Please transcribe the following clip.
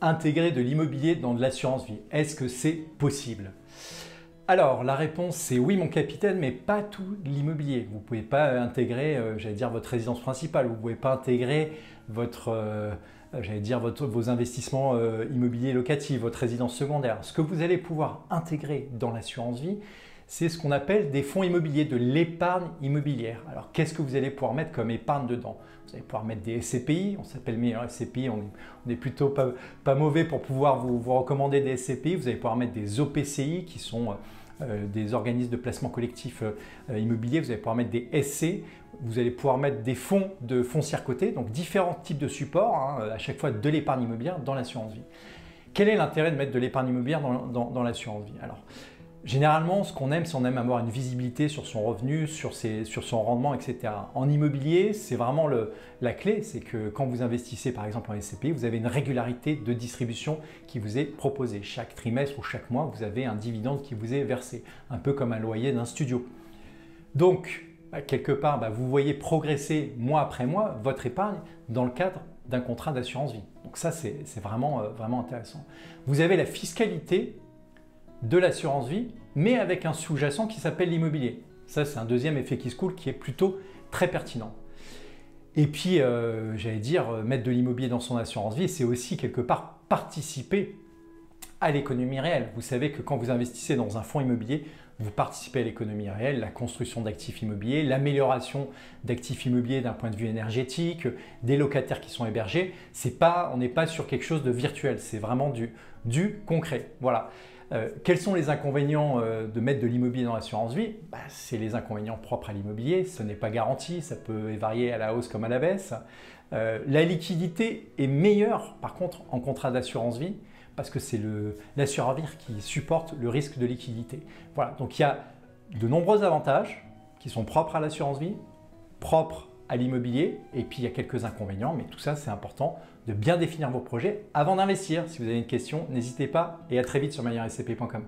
intégrer de l'immobilier dans de l'assurance vie? Est-ce que c'est possible? Alors, la réponse c'est oui mon capitaine, mais pas tout l'immobilier. Vous ne pouvez pas intégrer, j'allais dire, votre résidence principale, vous ne pouvez pas intégrer vos investissements immobiliers locatifs, votre résidence secondaire. Ce que vous allez pouvoir intégrer dans l'assurance vie, c'est ce qu'on appelle des fonds immobiliers, de l'épargne immobilière. Alors, qu'est-ce que vous allez pouvoir mettre comme épargne dedans? Vous allez pouvoir mettre des SCPI, on s'appelle meilleur SCPI, on est plutôt pas mauvais pour pouvoir vous recommander des SCPI. Vous allez pouvoir mettre des OPCI qui sont des organismes de placement collectif immobilier. Vous allez pouvoir mettre des SC, vous allez pouvoir mettre des fonds de foncière cotée, donc différents types de supports, à chaque fois de l'épargne immobilière dans l'assurance vie. Quel est l'intérêt de mettre de l'épargne immobilière dans l'assurance vie? Alors, généralement, ce qu'on aime, c'est on aime avoir une visibilité sur son revenu, sur son rendement, etc. En immobilier, c'est vraiment la clé, c'est que quand vous investissez par exemple en SCPI, vous avez une régularité de distribution qui vous est proposée. Chaque trimestre ou chaque mois, vous avez un dividende qui vous est versé, un peu comme un loyer d'un studio. Donc, quelque part, vous voyez progresser mois après mois votre épargne dans le cadre d'un contrat d'assurance vie. Donc ça, c'est vraiment intéressant. Vous avez la fiscalité de l'assurance vie, mais avec un sous-jacent qui s'appelle l'immobilier. Ça, c'est un deuxième effet qui se coule qui est plutôt très pertinent. Et puis, j'allais dire, mettre de l'immobilier dans son assurance vie, c'est aussi quelque part participer à l'économie réelle. Vous savez que quand vous investissez dans un fonds immobilier, vous participez à l'économie réelle, la construction d'actifs immobiliers, l'amélioration d'actifs immobiliers d'un point de vue énergétique, des locataires qui sont hébergés. On n'est pas sur quelque chose de virtuel, c'est vraiment du concret. Voilà. Quels sont les inconvénients de mettre de l'immobilier dans l'assurance vie? C'est les inconvénients propres à l'immobilier, ce n'est pas garanti, ça peut varier à la hausse comme à la baisse. La liquidité est meilleure par contre en contrat d'assurance vie parce que c'est l'assureur vie qui supporte le risque de liquidité. Voilà, donc il y a de nombreux avantages qui sont propres à l'assurance vie, propres à l'immobilier, et puis il y a quelques inconvénients, mais tout ça c'est important de bien définir vos projets avant d'investir. Si vous avez une question, n'hésitez pas et à très vite sur meilleurscp.com.